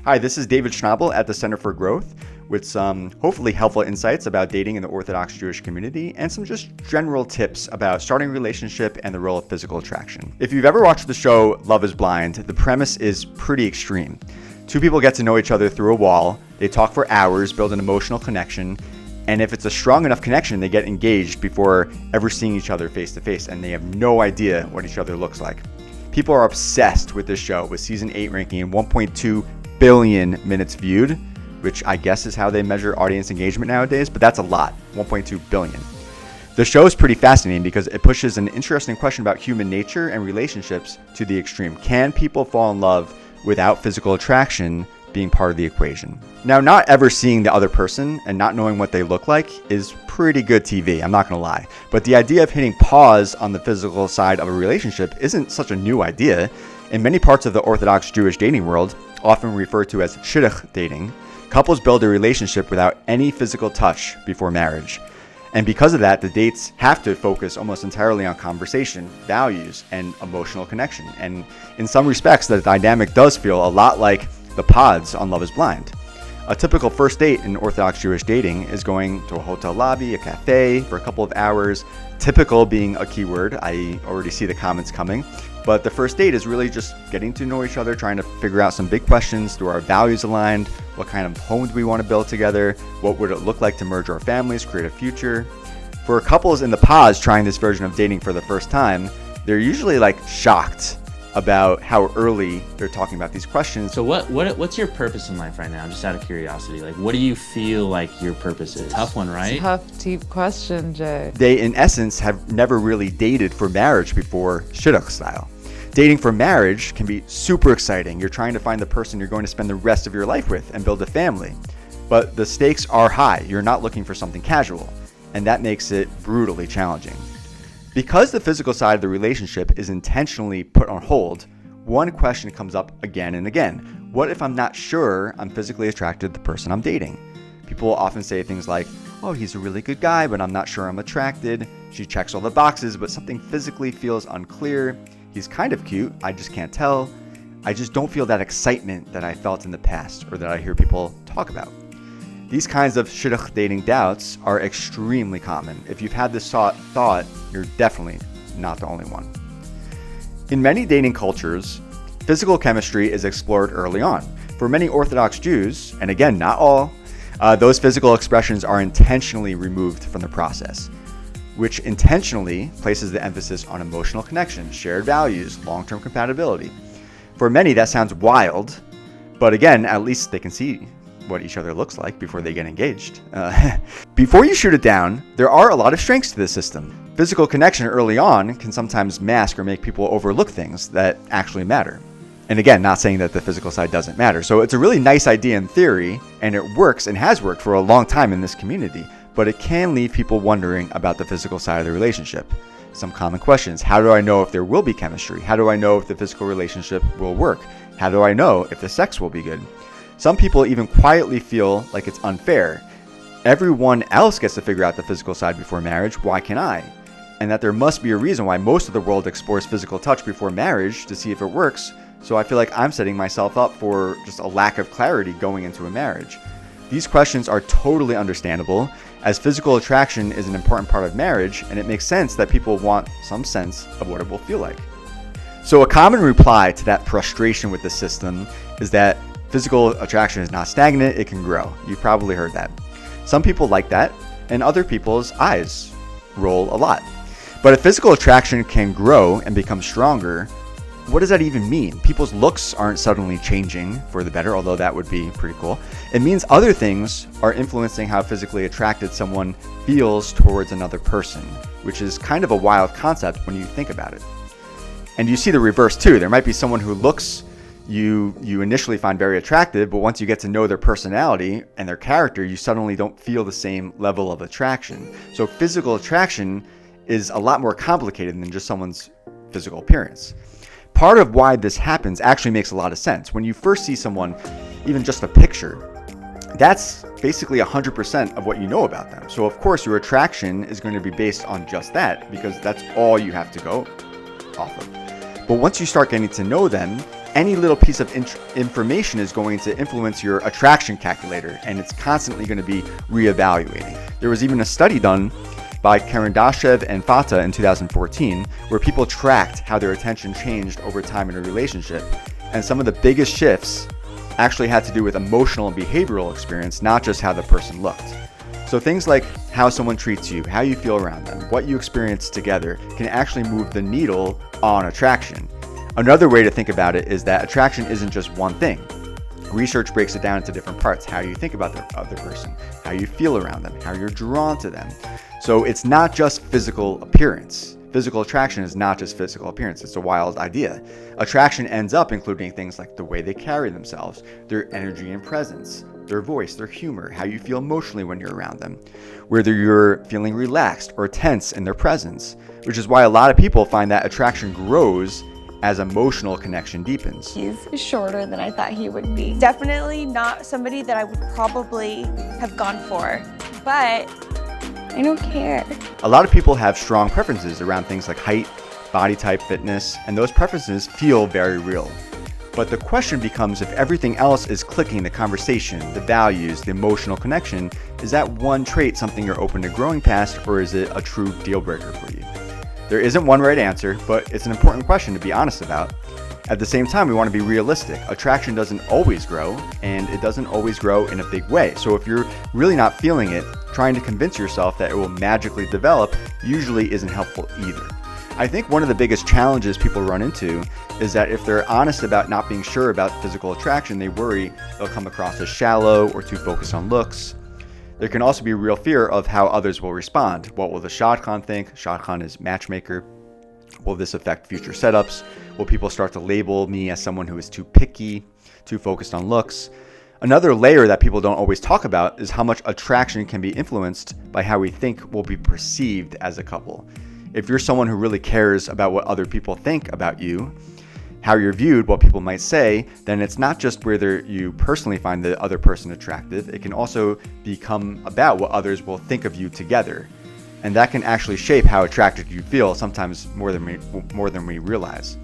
Hi, this is David Schnabel at the Center for Growth with some hopefully helpful insights about dating in the Orthodox Jewish community and some just general tips about starting a relationship and the role of physical attraction. If you've ever watched the show Love is Blind, the premise is pretty extreme. Two people get to know each other through a wall, they talk for hours, build an emotional connection, and if it's a strong enough connection, they get engaged before ever seeing each other face to face, and they have no idea what each other looks like. People are obsessed with this show, with season 8 ranking in 1.2 billion minutes viewed, which I guess is how they measure audience engagement nowadays, but that's a lot, 1.2 billion. The show is pretty fascinating because it pushes an interesting question about human nature and relationships to the extreme. Can people fall in love without physical attraction being part of the equation? Now, not ever seeing the other person and not knowing what they look like is pretty good TV, I'm not gonna lie. But the idea of hitting pause on the physical side of a relationship isn't such a new idea. In many parts of the Orthodox Jewish dating world, often referred to as Shidduch dating, couples build a relationship without any physical touch before marriage. And because of that, the dates have to focus almost entirely on conversation, values, and emotional connection. And in some respects, the dynamic does feel a lot like the pods on Love is Blind. A typical first date in Orthodox Jewish dating is going to a hotel lobby, a cafe for a couple of hours. Typical being a keyword. I already see the comments coming. But the first date is really just getting to know each other, trying to figure out some big questions. Do our values aligned? What kind of home do we want to build together? What would it look like to merge our families, create a future? For couples in the pods trying this version of dating for the first time, they're usually shocked about how early they're talking about these questions. So what's your purpose in life right now? Just out of curiosity, what do you feel like your purpose is? Tough one, right? Tough, deep question, Jay. They, in essence, have never really dated for marriage before, Shidduch style. Dating for marriage can be super exciting. You're trying to find the person you're going to spend the rest of your life with and build a family. But the stakes are high. You're not looking for something casual, and that makes it brutally challenging. Because the physical side of the relationship is intentionally put on hold, one question comes up again and again. What if I'm not sure I'm physically attracted to the person I'm dating? People often say things like, oh, he's a really good guy, but I'm not sure I'm attracted. She checks all the boxes, but something physically feels unclear. He's kind of cute, I just can't tell. I just don't feel that excitement that I felt in the past or that I hear people talk about. These kinds of Shidduch dating doubts are extremely common. If you've had this thought, you're definitely not the only one. In many dating cultures, physical chemistry is explored early on. For many Orthodox Jews, and again, not all, those physical expressions are intentionally removed from the process, which intentionally places the emphasis on emotional connection, shared values, long-term compatibility. For many, that sounds wild, but again, at least they can see what each other looks like before they get engaged. Before you shoot it down, there are a lot of strengths to this system. Physical connection early on can sometimes mask or make people overlook things that actually matter. And again, not saying that the physical side doesn't matter. So it's a really nice idea in theory, and it works and has worked for a long time in this community, but it can leave people wondering about the physical side of the relationship. Some common questions. How do I know if there will be chemistry? How do I know if the physical relationship will work? How do I know if the sex will be good? Some people even quietly feel like it's unfair. Everyone else gets to figure out the physical side before marriage, why can't I? And that there must be a reason why most of the world explores physical touch before marriage to see if it works, so I feel like I'm setting myself up for just a lack of clarity going into a marriage. These questions are totally understandable, as physical attraction is an important part of marriage, and it makes sense that people want some sense of what it will feel like. So a common reply to that frustration with the system is that physical attraction is not stagnant, it can grow. You've probably heard that. Some people like that, and other people's eyes roll a lot. But if physical attraction can grow and become stronger, what does that even mean? People's looks aren't suddenly changing for the better, although that would be pretty cool. It means other things are influencing how physically attracted someone feels towards another person, which is kind of a wild concept when you think about it. And you see the reverse too. There might be someone who looks you initially find very attractive, but once you get to know their personality and their character, you suddenly don't feel the same level of attraction. So physical attraction is a lot more complicated than just someone's physical appearance. Part of why this happens actually makes a lot of sense. When you first see someone, even just a picture, that's basically 100% of what you know about them. So of course your attraction is going to be based on just that, because that's all you have to go off of. But once you start getting to know them any little piece of information is going to influence your attraction calculator, and it's constantly going to be reevaluating. There was even a study done by Karandashev and Fata in 2014, where people tracked how their attention changed over time in a relationship. And some of the biggest shifts actually had to do with emotional and behavioral experience, not just how the person looked. So things like how someone treats you, how you feel around them, what you experience together can actually move the needle on attraction. Another way to think about it is that attraction isn't just one thing. Research breaks it down into different parts. How you think about the other person, how you feel around them, how you're drawn to them. So it's not just physical appearance. Physical attraction is not just physical appearance. It's a wild idea. Attraction ends up including things like the way they carry themselves, their energy and presence, their voice, their humor, how you feel emotionally when you're around them, whether you're feeling relaxed or tense in their presence, which is why a lot of people find that attraction grows as emotional connection deepens. He's shorter than I thought he would be. Definitely not somebody that I would probably have gone for, but I don't care. A lot of people have strong preferences around things like height, body type, fitness, and those preferences feel very real. But the question becomes, if everything else is clicking, the conversation, the values, the emotional connection, is that one trait something you're open to growing past, or is it a true deal breaker for you? There isn't one right answer, but it's an important question to be honest about. At the same time, we want to be realistic. Attraction doesn't always grow, and it doesn't always grow in a big way. So if you're really not feeling it, trying to convince yourself that it will magically develop usually isn't helpful either. I think one of the biggest challenges people run into is that if they're honest about not being sure about physical attraction, they worry they'll come across as shallow or too focused on looks. There can also be a real fear of how others will respond. What will the Shadchan think? Shadchan is matchmaker. Will this affect future setups? Will people start to label me as someone who is too picky, too focused on looks? Another layer that people don't always talk about is how much attraction can be influenced by how we think will be perceived as a couple. If you're someone who really cares about what other people think about you, how you're viewed, what people might say, then it's not just whether you personally find the other person attractive, it can also become about what others will think of you together. And that can actually shape how attracted you feel, sometimes more than we realize.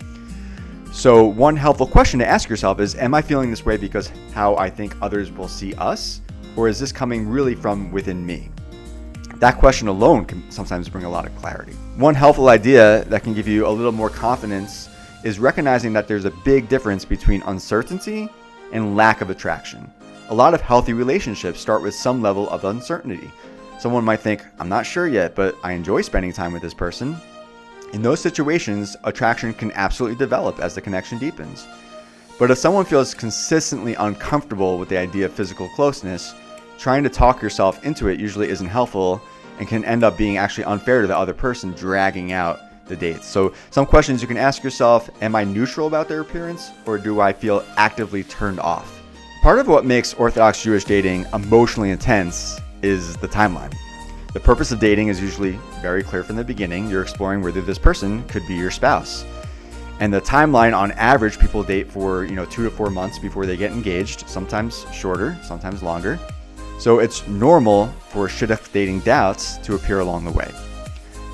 So one helpful question to ask yourself is, am I feeling this way because how I think others will see us? Or is this coming really from within me? That question alone can sometimes bring a lot of clarity. One helpful idea that can give you a little more confidence is recognizing that there's a big difference between uncertainty and lack of attraction. A lot of healthy relationships start with some level of uncertainty. Someone might think, I'm not sure yet, but I enjoy spending time with this person. In those situations, attraction can absolutely develop as the connection deepens. But if someone feels consistently uncomfortable with the idea of physical closeness, trying to talk yourself into it usually isn't helpful and can end up being actually unfair to the other person, dragging out the dates. So some questions you can ask yourself: am I neutral about their appearance, or do I feel actively turned off? Part of what makes Orthodox Jewish dating emotionally intense is the timeline. The purpose of dating is usually very clear from the beginning. You're exploring whether this person could be your spouse. And the timeline, on average, people date for 2 to 4 months before they get engaged, sometimes shorter, sometimes longer. So it's normal for Shidduch dating doubts to appear along the way.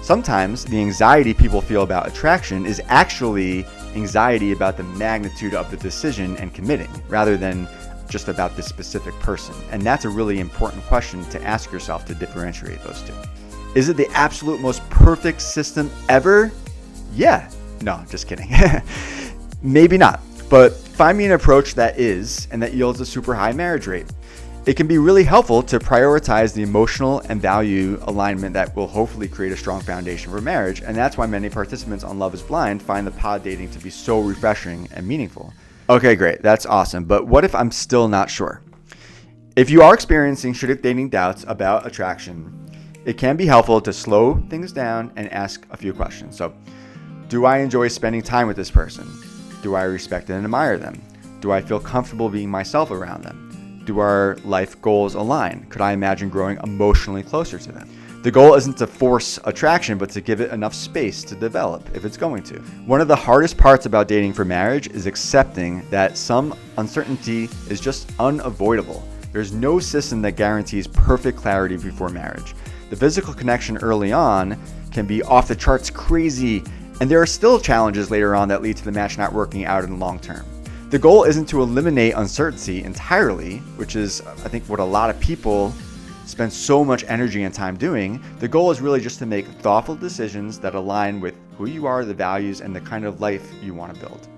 Sometimes the anxiety people feel about attraction is actually anxiety about the magnitude of the decision and committing, rather than just about this specific person. And that's a really important question to ask yourself to differentiate those two. Is it the absolute most perfect system ever? Yeah. No, just kidding. Maybe not. But find me an approach that is, and that yields a super high marriage rate. It can be really helpful to prioritize the emotional and value alignment that will hopefully create a strong foundation for marriage. And that's why many participants on Love is Blind find the pod dating to be so refreshing and meaningful. Okay, great. That's awesome. But what if I'm still not sure? If you are experiencing Shidduch dating doubts about attraction, it can be helpful to slow things down and ask a few questions. So, do I enjoy spending time with this person? Do I respect and admire them? Do I feel comfortable being myself around them? Do our life goals align? Could I imagine growing emotionally closer to them? The goal isn't to force attraction, but to give it enough space to develop if it's going to. One of the hardest parts about dating for marriage is accepting that some uncertainty is just unavoidable. There's no system that guarantees perfect clarity before marriage. The physical connection early on can be off the charts crazy, and there are still challenges later on that lead to the match not working out in the long term. The goal isn't to eliminate uncertainty entirely, which is, I think, what a lot of people spend so much energy and time doing. The goal is really just to make thoughtful decisions that align with who you are, the values, and the kind of life you want to build.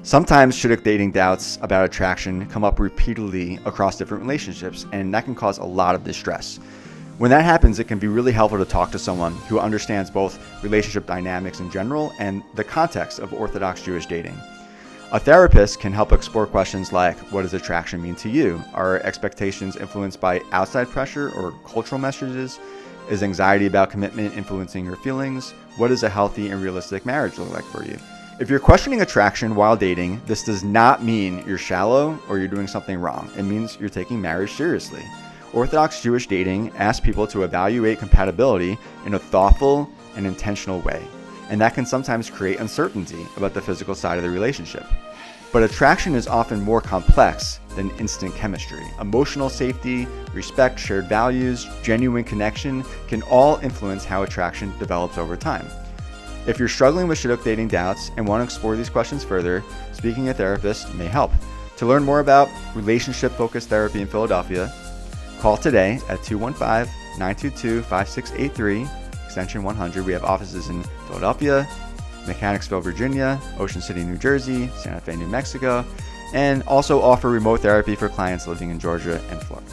Sometimes Shidduch dating doubts about attraction come up repeatedly across different relationships, and that can cause a lot of distress. When that happens, it can be really helpful to talk to someone who understands both relationship dynamics in general and the context of Orthodox Jewish dating. A therapist can help explore questions like, what does attraction mean to you? Are expectations influenced by outside pressure or cultural messages? Is anxiety about commitment influencing your feelings? What does a healthy and realistic marriage look like for you? If you're questioning attraction while dating, this does not mean you're shallow or you're doing something wrong. It means you're taking marriage seriously. Orthodox Jewish dating asks people to evaluate compatibility in a thoughtful and intentional way, and that can sometimes create uncertainty about the physical side of the relationship. But attraction is often more complex than instant chemistry. Emotional safety, respect, shared values, genuine connection can all influence how attraction develops over time. If you're struggling with Shidduch dating doubts and want to explore these questions further, speaking to a therapist may help. To learn more about relationship-focused therapy in Philadelphia, call today at 215-922-5683, extension 100. We have offices in Philadelphia, Mechanicsville, Virginia, Ocean City, New Jersey, Santa Fe, New Mexico, and also offer remote therapy for clients living in Georgia and Florida.